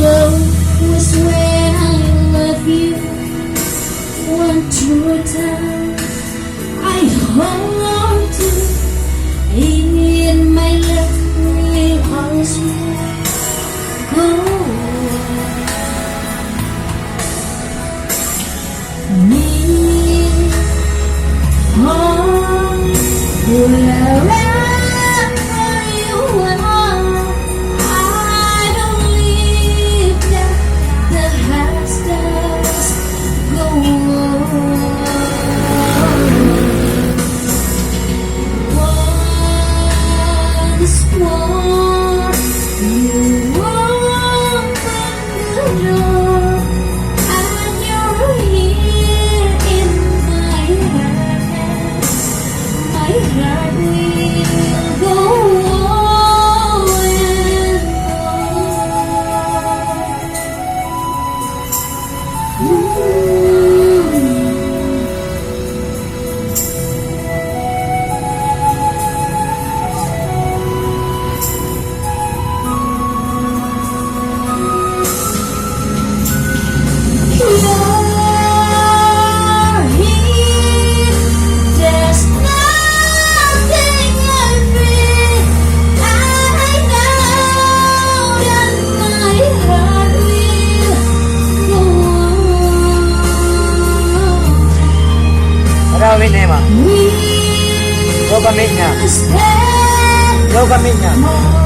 Love was when I love you one true time. I hold on to in my love will always go on. Me, wherever you are, I don't leave the house does go on. Once more, you open the door, and you're here in my heart. My heart will go on and on. You're here, there's nothing I feel. I know that my heart will go on. Ano gawin niya, ma? We Go gamit niya. stand Go gamit niya. more